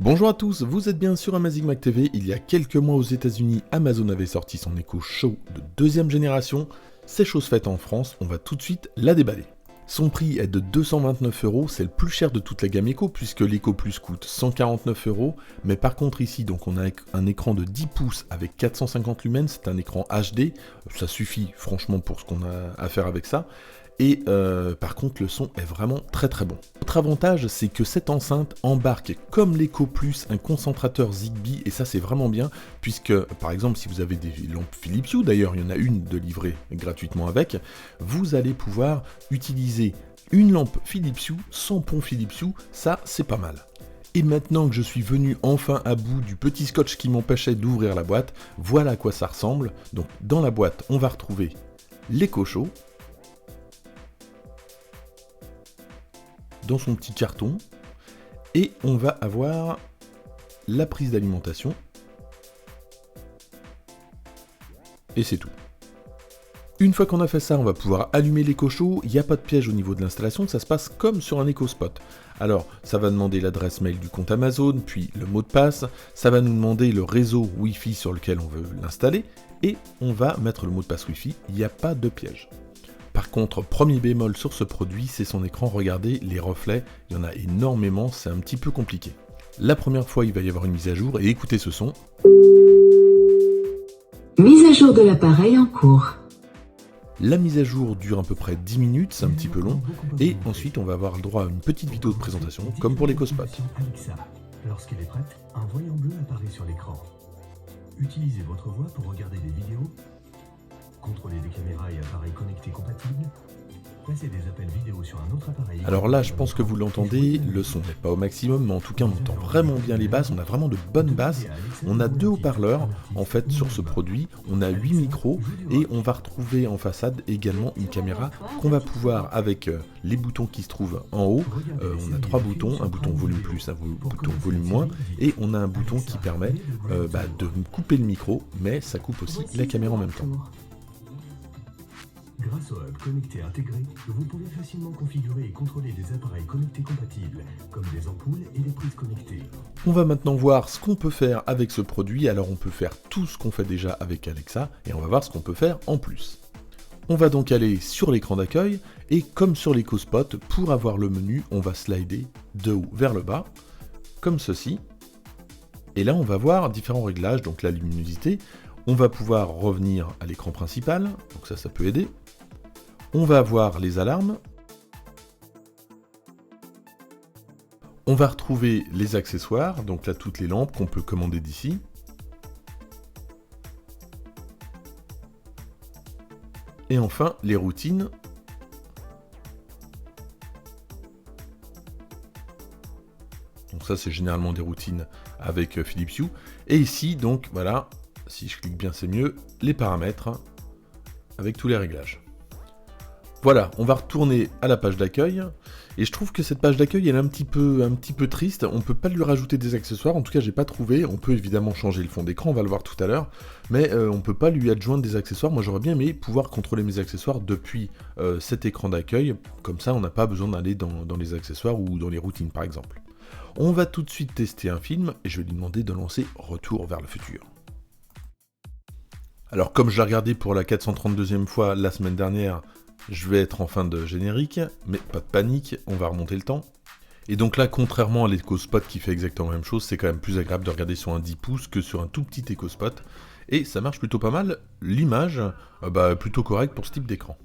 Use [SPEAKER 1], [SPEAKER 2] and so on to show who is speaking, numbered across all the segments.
[SPEAKER 1] Bonjour à tous, vous êtes bien sur Amazing Mac TV. Il y a quelques mois aux États-Unis, Amazon avait sorti son Echo Show de deuxième génération. C'est chose faite en France, on va tout de suite la déballer. Son prix est de 229€, c'est le plus cher de toute la gamme Echo puisque l'Echo Plus coûte 149€. Mais par contre ici, donc on a un écran de 10 pouces avec 450 lumens, c'est un écran HD, ça suffit franchement pour ce qu'on a à faire avec ça. Et par contre le son est vraiment très très bon. Autre avantage, c'est que cette enceinte embarque comme l'Echo Plus un concentrateur Zigbee, et ça c'est vraiment bien, puisque par exemple si vous avez des lampes Philips Hue, d'ailleurs il y en a une de livrée gratuitement avec, vous allez pouvoir utiliser une lampe Philips Hue sans pont Philips Hue, ça c'est pas mal. Et maintenant que je suis venu enfin à bout du petit scotch qui m'empêchait d'ouvrir la boîte, voilà à quoi ça ressemble. Donc dans la boîte on va retrouver l'Echo Show, dans son petit carton, et on va avoir la prise d'alimentation, et c'est tout. Une fois qu'on a fait ça, on va pouvoir allumer l'Echo Show. Il n'y a pas de piège au niveau de l'installation, ça se passe comme sur un Echo Spot. Alors, ça va demander l'adresse mail du compte Amazon, puis le mot de passe, ça va nous demander le réseau Wi-Fi sur lequel on veut l'installer, et on va mettre le mot de passe Wi-Fi, il n'y a pas de piège. Par contre, premier bémol sur ce produit, c'est son écran. Regardez les reflets, il y en a énormément, c'est un petit peu compliqué. La première fois, il va y avoir une mise à jour, et écoutez ce son.
[SPEAKER 2] Mise à jour de l'appareil en cours.
[SPEAKER 1] La mise à jour dure à peu près 10 minutes, c'est un petit peu long, et ensuite on va avoir le droit à une petite vidéo de présentation, comme pour l'Echo Spot.
[SPEAKER 3] Alexa, lorsqu'elle est prête, un voyant bleu apparaît sur l'écran. Utilisez votre voix pour regarder des vidéos, contrôler des caméras et appareils connectés compatibles, passer des appels vidéo sur un autre appareil.
[SPEAKER 1] Alors là, je pense que vous l'entendez, le son n'est pas au maximum, mais en tout cas on entend vraiment bien les basses, on a vraiment de bonnes basses. On a 2 haut-parleurs, en fait, sur ce produit, on a 8 micros, et on va retrouver en façade également une caméra qu'on va pouvoir, avec les boutons qui se trouvent en haut, on a 3 boutons, un bouton volume plus, un bouton volume moins, et on a un bouton qui permet de couper le micro, mais ça coupe aussi la caméra en même temps.
[SPEAKER 3] Grâce au hub connecté intégré, vous pouvez facilement configurer et contrôler des appareils connectés compatibles, comme des ampoules et des prises connectées.
[SPEAKER 1] On va maintenant voir ce qu'on peut faire avec ce produit. Alors on peut faire tout ce qu'on fait déjà avec Alexa, et on va voir ce qu'on peut faire en plus. On va donc aller sur l'écran d'accueil, et comme sur l'Echo Spot, pour avoir le menu, on va slider de haut vers le bas, comme ceci. Et là on va voir différents réglages, donc la luminosité. On va pouvoir revenir à l'écran principal, donc ça peut aider. On va avoir les alarmes. On va retrouver les accessoires, donc là toutes les lampes qu'on peut commander d'ici. Et enfin les routines. Donc ça c'est généralement des routines avec Philips Hue. Et ici donc voilà, si je clique bien c'est mieux, les paramètres avec tous les réglages. Voilà, on va retourner à la page d'accueil, et je trouve que cette page d'accueil elle est un petit peu triste. On peut pas lui rajouter des accessoires, en tout cas j'ai pas trouvé. On peut évidemment changer le fond d'écran, on va le voir tout à l'heure, mais on peut pas lui adjoindre des accessoires. Moi j'aurais bien aimé pouvoir contrôler mes accessoires depuis cet écran d'accueil, comme ça on n'a pas besoin d'aller dans les accessoires ou dans les routines par exemple. On va tout de suite tester un film, et je vais lui demander de lancer Retour vers le futur. Alors comme je l'ai regardé pour la 432e fois la semaine dernière, je vais être en fin de générique, mais pas de panique, on va remonter le temps. Et donc là, contrairement à l'Echo Spot qui fait exactement la même chose, c'est quand même plus agréable de regarder sur un 10 pouces que sur un tout petit Echo Spot. Et ça marche plutôt pas mal, l'image, plutôt correcte pour ce type d'écran.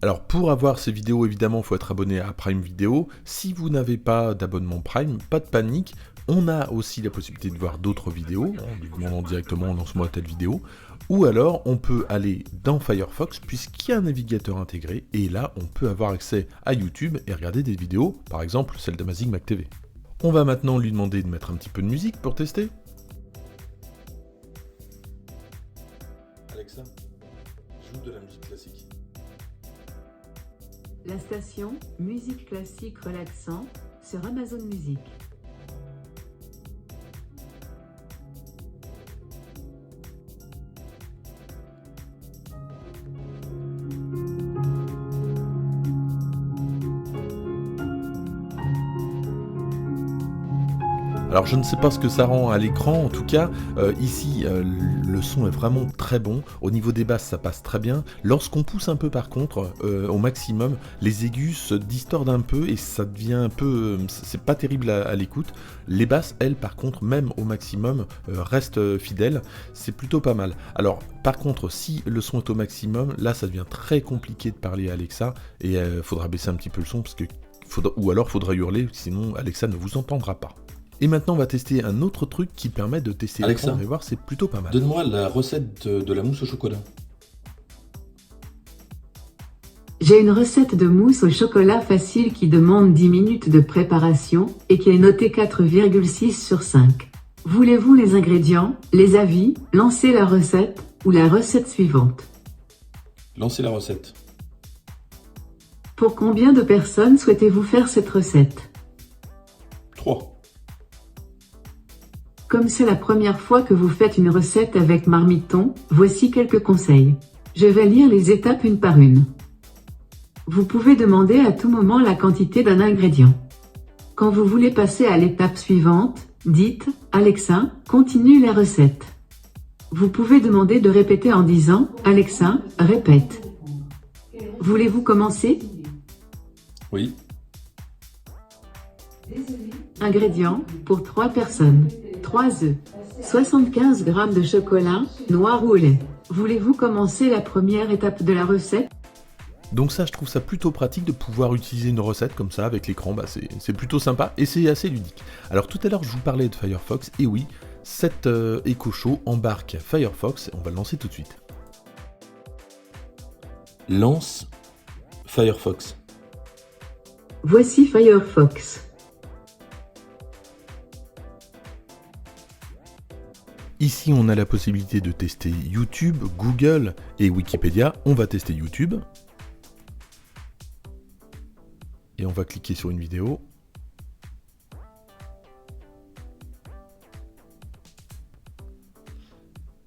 [SPEAKER 1] Alors pour avoir ces vidéos, évidemment, il faut être abonné à Prime Video. Si vous n'avez pas d'abonnement Prime, pas de panique. On a aussi la possibilité de voir d'autres vidéos, en lui demandant directement lance-moi telle vidéo. Ou alors on peut aller dans Firefox puisqu'il y a un navigateur intégré, et là on peut avoir accès à YouTube et regarder des vidéos, par exemple celle d'Amazing Mac TV. On va maintenant lui demander de mettre un petit peu de musique pour tester. Alexa, joue de la musique classique.
[SPEAKER 2] La station Musique classique relaxant sur Amazon Music.
[SPEAKER 1] Alors je ne sais pas ce que ça rend à l'écran, en tout cas ici le son est vraiment très bon, au niveau des basses ça passe très bien, lorsqu'on pousse un peu par contre au maximum, les aigus se distordent un peu et ça devient un peu, c'est pas terrible à l'écoute, les basses elles par contre même au maximum restent fidèles, c'est plutôt pas mal. Alors par contre si le son est au maximum, là ça devient très compliqué de parler à Alexa et faudra baisser un petit peu le son parce que ou alors faudra hurler, sinon Alexa ne vous entendra pas. Et maintenant on va tester un autre truc qui permet de tester
[SPEAKER 4] Alexa,
[SPEAKER 1] l'écran, vous allez voir c'est plutôt pas mal.
[SPEAKER 4] Donne-moi la recette de la mousse au chocolat.
[SPEAKER 2] J'ai une recette de mousse au chocolat facile qui demande 10 minutes de préparation et qui est notée 4,6 sur 5. Voulez-vous les ingrédients, les avis, lancer la recette ou la recette suivante?
[SPEAKER 4] Lancez la recette.
[SPEAKER 2] Pour combien de personnes souhaitez-vous faire cette recette?
[SPEAKER 4] 3.
[SPEAKER 2] Comme c'est la première fois que vous faites une recette avec Marmiton, voici quelques conseils. Je vais lire les étapes une par une. Vous pouvez demander à tout moment la quantité d'un ingrédient. Quand vous voulez passer à l'étape suivante, dites « Alexa, continue la recette ». Vous pouvez demander de répéter en disant « Alexa, répète ». Voulez-vous commencer?
[SPEAKER 4] Oui.
[SPEAKER 2] Ingrédients pour 3 personnes. 3 œufs. 75 g de chocolat, noir ou au lait. Voulez-vous commencer la première étape de la recette?
[SPEAKER 1] Donc ça je trouve ça plutôt pratique de pouvoir utiliser une recette comme ça avec l'écran, c'est plutôt sympa et c'est assez ludique. Alors tout à l'heure je vous parlais de Firefox, et oui, cet Echo Show embarque Firefox, on va le lancer tout de suite.
[SPEAKER 4] Lance Firefox.
[SPEAKER 2] Voici Firefox.
[SPEAKER 1] Ici on a la possibilité de tester YouTube, Google et Wikipédia, on va tester YouTube. Et on va cliquer sur une vidéo.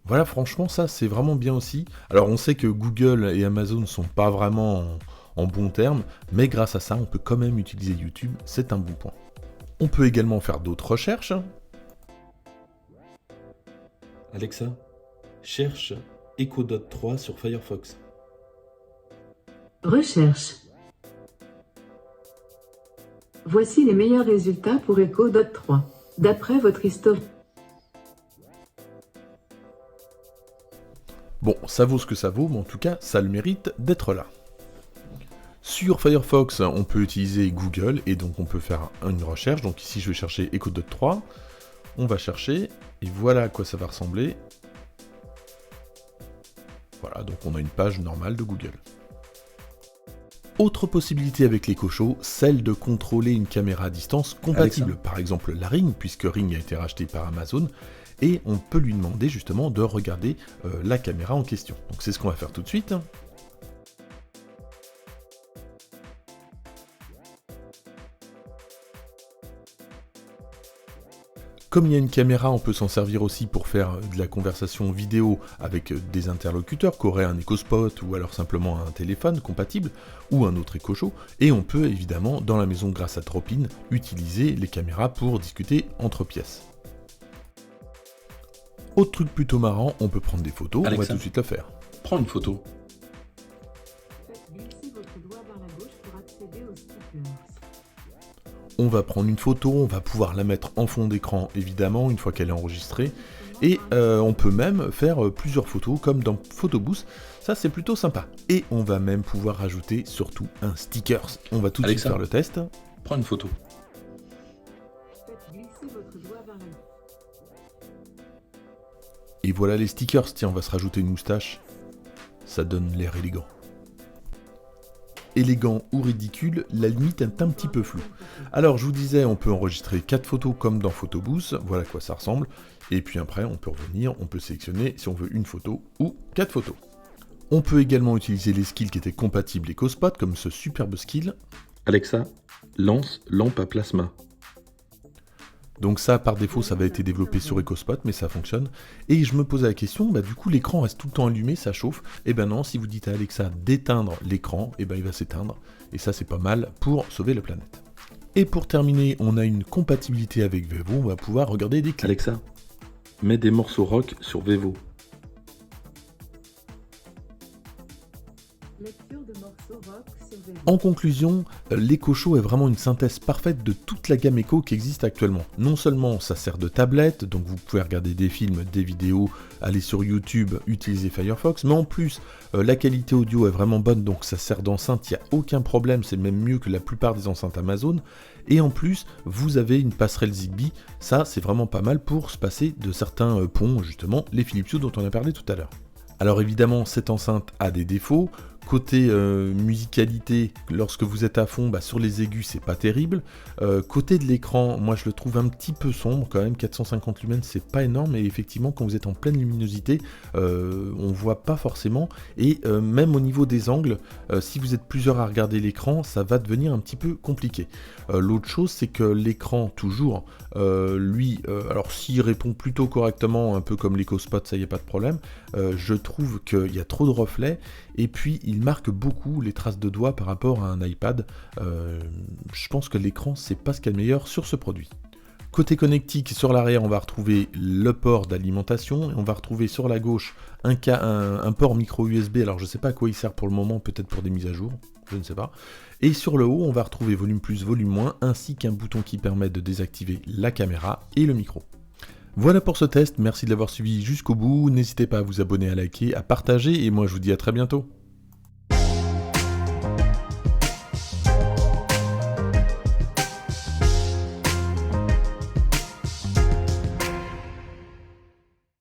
[SPEAKER 1] Voilà, franchement ça c'est vraiment bien aussi. Alors on sait que Google et Amazon ne sont pas vraiment en bons termes, mais grâce à ça on peut quand même utiliser YouTube, c'est un bon point. On peut également faire d'autres recherches.
[SPEAKER 4] Alexa, cherche Echo Dot 3 sur Firefox.
[SPEAKER 2] Recherche. Voici les meilleurs résultats pour Echo Dot 3. D'après votre historique.
[SPEAKER 1] Bon, ça vaut ce que ça vaut, mais en tout cas, ça a le mérite d'être là. Sur Firefox, on peut utiliser Google, et donc on peut faire une recherche. Donc ici, je vais chercher Echo Dot 3. On va chercher, et voilà à quoi ça va ressembler. Voilà, donc on a une page normale de Google. Autre possibilité avec l'Echo Show, celle de contrôler une caméra à distance compatible,
[SPEAKER 4] Alexa.
[SPEAKER 1] par exemple la Ring, puisque Ring a été racheté par Amazon, et on peut lui demander justement de regarder la caméra en question. Donc c'est ce qu'on va faire tout de suite. Comme il y a une caméra, on peut s'en servir aussi pour faire de la conversation vidéo avec des interlocuteurs, qu'aurait un EcoSpot ou alors simplement un téléphone compatible ou un autre Echo Show. Et on peut évidemment, dans la maison grâce à Drop-in, utiliser les caméras pour discuter entre pièces. Autre truc plutôt marrant, on peut prendre des photos,
[SPEAKER 4] Alexa,
[SPEAKER 1] on va tout de suite le faire.
[SPEAKER 4] Prends une photo.
[SPEAKER 2] Glissez votre doigt vers la gauche pour accéder aux stickers.
[SPEAKER 1] On va prendre une photo, on va pouvoir la mettre en fond d'écran évidemment une fois qu'elle est enregistrée, et on peut même faire plusieurs photos comme dans Photobooth, ça c'est plutôt sympa. Et on va même pouvoir rajouter surtout un stickers. On va tout de suite
[SPEAKER 4] Alexa,
[SPEAKER 1] faire le test.
[SPEAKER 4] Prends une photo.
[SPEAKER 2] Faites glisser votre doigt vers la gauche.
[SPEAKER 1] Et voilà les stickers, tiens on va se rajouter une moustache, ça donne l'air élégant. Élégant ou ridicule, la limite est un petit peu floue. Alors je vous disais, on peut enregistrer 4 photos comme dans Photobooth, voilà à quoi ça ressemble, et puis après on peut revenir, on peut sélectionner si on veut une photo ou 4 photos. On peut également utiliser les skills qui étaient compatibles EcoSpot, comme ce superbe skill.
[SPEAKER 4] Alexa, lance lampe à plasma.
[SPEAKER 1] Donc ça, par défaut, ça va être développé sur EcoSpot, mais ça fonctionne. Et je me posais la question, du coup, l'écran reste tout le temps allumé, ça chauffe. Et ben non, si vous dites à Alexa d'éteindre l'écran, et ben il va s'éteindre. Et ça, c'est pas mal pour sauver la planète. Et pour terminer, on a une compatibilité avec Vevo, on va pouvoir regarder des clips.
[SPEAKER 4] Alexa, mets des morceaux rock sur Vevo.
[SPEAKER 2] Lecture de morceaux rock sur Vevo.
[SPEAKER 1] En conclusion, l'Echo Show est vraiment une synthèse parfaite de toute la gamme Echo qui existe actuellement. Non seulement ça sert de tablette, donc vous pouvez regarder des films, des vidéos, aller sur YouTube, utiliser Firefox, mais en plus la qualité audio est vraiment bonne, donc ça sert d'enceinte, il n'y a aucun problème, c'est même mieux que la plupart des enceintes Amazon. Et en plus, vous avez une passerelle Zigbee, ça c'est vraiment pas mal pour se passer de certains ponts, justement, les Philips Hue dont on a parlé tout à l'heure. Alors évidemment, cette enceinte a des défauts. Côté musicalité, lorsque vous êtes à fond, sur les aigus, c'est pas terrible. Côté de l'écran, moi je le trouve un petit peu sombre quand même, 450 lumens, c'est pas énorme, et effectivement, quand vous êtes en pleine luminosité, on voit pas forcément. Et même au niveau des angles, si vous êtes plusieurs à regarder l'écran, ça va devenir un petit peu compliqué. L'autre chose, c'est que l'écran, toujours, lui, alors s'il répond plutôt correctement, un peu comme l'EcoSpot, ça y est, pas de problème, je trouve qu'il y a trop de reflets, et puis il marque beaucoup les traces de doigts par rapport à un iPad. Je pense que l'écran, c'est pas ce qu'il y a de meilleur sur ce produit. Côté connectique, sur l'arrière, on va retrouver le port d'alimentation, et on va retrouver sur la gauche un port micro USB, alors je sais pas à quoi il sert pour le moment, peut-être pour des mises à jour, je ne sais pas. Et sur le haut, on va retrouver volume plus, volume moins, ainsi qu'un bouton qui permet de désactiver la caméra et le micro. Voilà pour ce test, merci de l'avoir suivi jusqu'au bout, n'hésitez pas à vous abonner, à liker, à partager, et moi je vous dis à très bientôt.